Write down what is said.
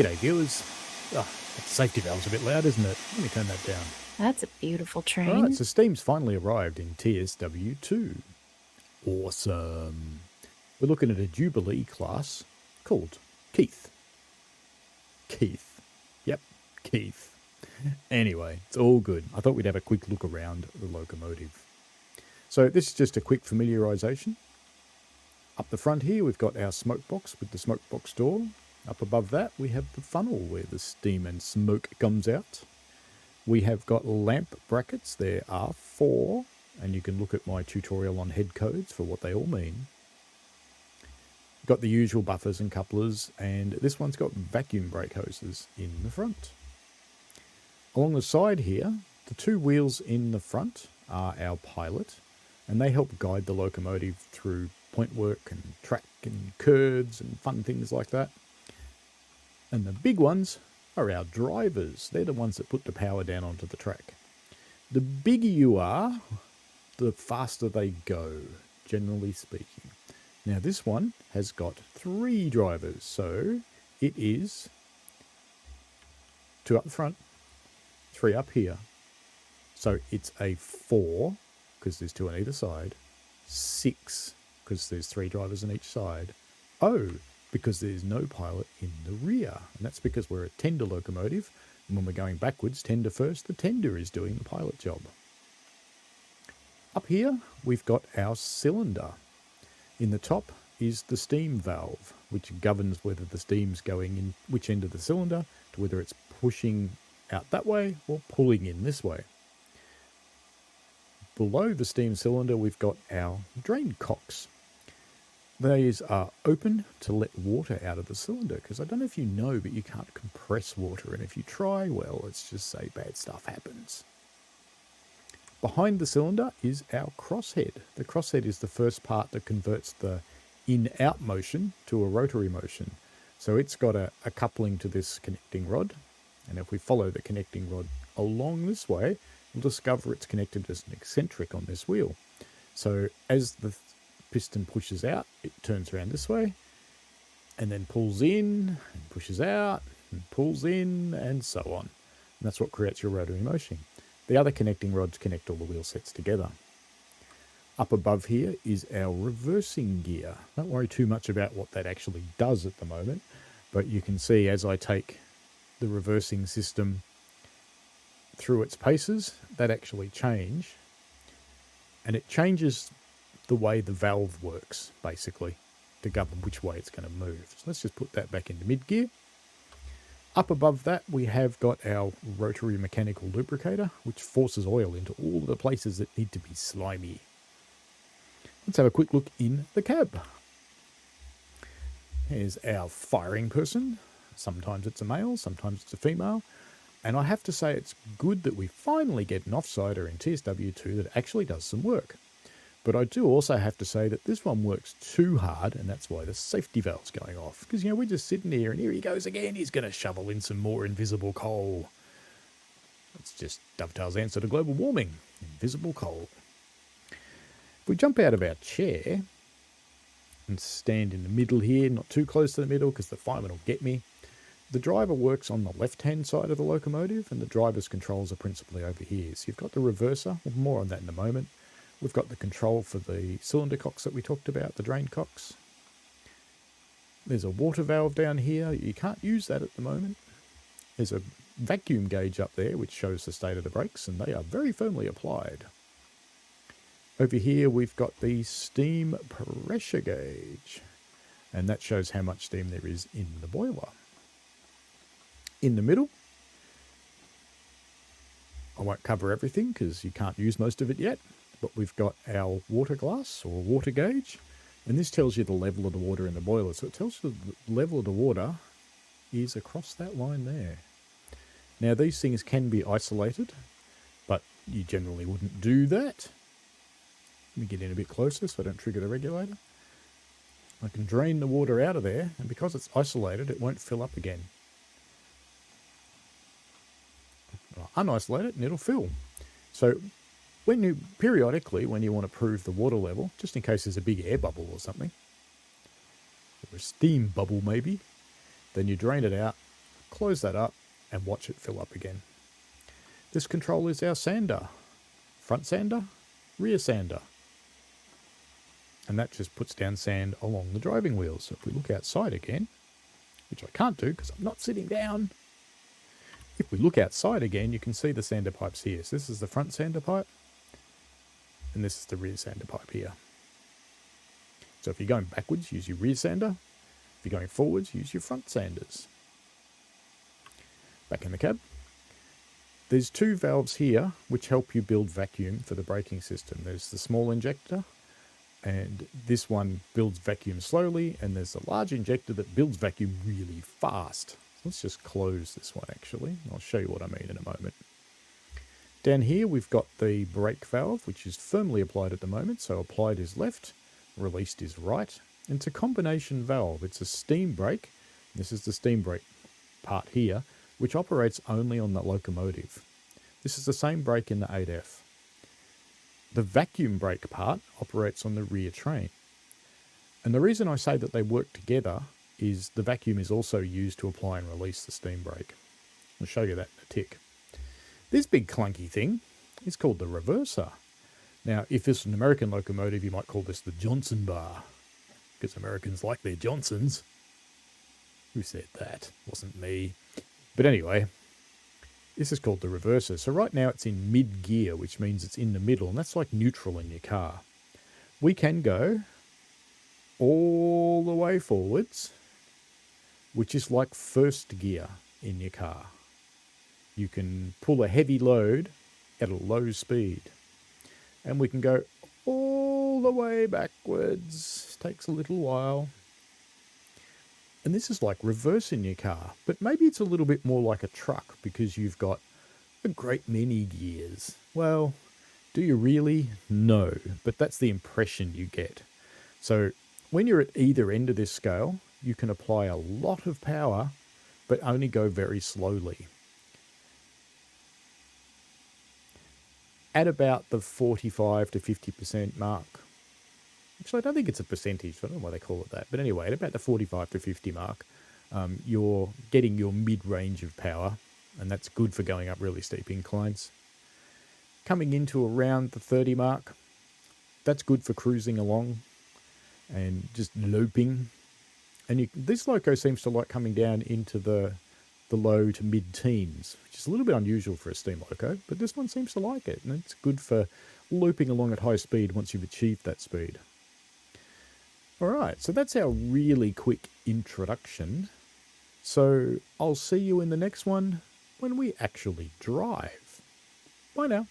G'day viewers. Oh, that safety valve's a bit loud, isn't it? Let me turn that down. That's a beautiful train. Alright, so Steam's finally arrived in TSW2. Awesome. We're looking at a Jubilee class called Keith. Keith. Yep, Keith. Anyway, it's all good. I thought we'd have a quick look around the locomotive. So this is just a quick familiarisation. Up the front here, we've got our smoke box with the smoke box door. Up above that, we have the funnel where the steam and smoke comes out. We have got lamp brackets. There are 4, and you can look at my tutorial on head codes for what they all mean. Got the usual buffers and couplers, and this one's got vacuum brake hoses in the front. Along the side here, the 2 wheels in the front are our pilot, and they help guide the locomotive through point work and track and curves and fun things like that. And the big ones are our drivers. They're the ones that put the power down onto the track. The bigger you are, the faster they go, generally speaking. Now this one has got 3 drivers, so it is 2 up the front, 3 up here. So it's a 4, because there's 2 on either side, 6, because there's 3 drivers on each side, O, because there's no pilot in the rear. And that's because we're a tender locomotive, and when we're going backwards, tender first, the tender is doing the pilot job. Up here, we've got our cylinder. In the top is the steam valve, which governs whether the steam's going in which end of the cylinder, to whether it's pushing out that way or pulling in this way. Below the steam cylinder, we've got our drain cocks. These are open to let water out of the cylinder, because I don't know if you know, but you can't compress water, and if you try, well, let's just say bad stuff happens. Behind the cylinder is our crosshead. The crosshead is the first part that converts the in-out motion to a rotary motion. So it's got a coupling to this connecting rod, and if we follow the connecting rod along this way, we'll discover it's connected as an eccentric on this wheel. So as the piston pushes out, it turns around this way, and then pulls in, and pushes out, and pulls in, and so on. And that's what creates your rotary motion. The other connecting rods connect all the wheel sets together. Up above here is our reversing gear. Don't worry too much about what that actually does at the moment, but you can see as I take the reversing system through its paces, that actually change, and it changes the way the valve works, basically, to govern which way it's going to move. So let's just put that back into mid-gear. Up above that, we have got our rotary mechanical lubricator, which forces oil into all the places that need to be slimy. Let's have a quick look in the cab. Here's our firing person. Sometimes it's a male, sometimes it's a female. And I have to say it's good that we finally get an offsider in TSW2 that actually does some work. But I do also have to say that this one works too hard, and that's why the safety valve's going off. Because, you know, we're just sitting here, and here he goes again. He's going to shovel in some more invisible coal. That's just Dovetail's answer to global warming. Invisible coal. If we jump out of our chair and stand in the middle here, not too close to the middle because the fireman will get me. The driver works on the left-hand side of the locomotive, and the driver's controls are principally over here. So you've got the reverser, well, more on that in a moment. We've got the control for the cylinder cocks that we talked about, the drain cocks. There's a water valve down here. You can't use that at the moment. There's a vacuum gauge up there which shows the state of the brakes, and they are very firmly applied. Over here we've got the steam pressure gauge, and that shows how much steam there is in the boiler. In the middle, I won't cover everything because you can't use most of it yet, but we've got our water glass or water gauge, and this tells you the level of the water in the boiler. So it tells you the level of the water is across that line there. Now these things can be isolated, but you generally wouldn't do that. Let me get in a bit closer so I don't trigger the regulator. I can drain the water out of there, and because it's isolated, it won't fill up again. I'll unisolate it and it'll fill. So periodically, when you want to prove the water level, just in case there's a big air bubble or something, or a steam bubble maybe, then you drain it out, close that up and watch it fill up again. This control is our sander. Front sander, rear sander. And that just puts down sand along the driving wheels. So if we look outside again, which I can't do because I'm not sitting down. If we look outside again, you can see the sander pipes here. So this is the front sander pipe, and this is the rear sander pipe here. So if you're going backwards, use your rear sander. If you're going forwards, use your front sanders. Back in the cab. There's two valves here which help you build vacuum for the braking system. There's the small injector, and this one builds vacuum slowly, and there's a large injector that builds vacuum really fast. So let's just close this one actually. I'll show you what I mean in a moment. Down here we've got the brake valve, which is firmly applied at the moment. So applied is left, released is right. And it's a combination valve. It's a steam brake. This is the steam brake part here, which operates only on the locomotive. This is the same brake in the 8F. The vacuum brake part operates on the rear train. And the reason I say that they work together is the vacuum is also used to apply and release the steam brake. I'll show you that in a tick. This big clunky thing is called the reverser. Now, if it's an American locomotive, you might call this the Johnson bar, because Americans like their Johnsons. Who said that? Wasn't me. But anyway, this is called the reverser. So right now it's in mid-gear, which means it's in the middle, and that's like neutral in your car. We can go all the way forwards, which is like first gear in your car. You can pull a heavy load at a low speed. And we can go all the way backwards. Takes a little while. And this is like reverse in your car, but maybe it's a little bit more like a truck because you've got a great many gears. Well, do you really? No, but that's the impression you get. So when you're at either end of this scale, you can apply a lot of power, but only go very slowly. At about the 45 to 50% mark. Actually, I don't think it's a percentage. I don't know why they call it that. But anyway, at about the 45 to 50 mark, you're getting your mid-range of power, and that's good for going up really steep inclines. Coming into around the 30 mark, that's good for cruising along and just looping. And this loco seems to like coming down into the low to mid-teens, which is a little bit unusual for a steam loco, but this one seems to like it, and it's good for looping along at high speed once you've achieved that speed. Alright, so that's our really quick introduction. So I'll see you in the next one when we actually drive. Bye now.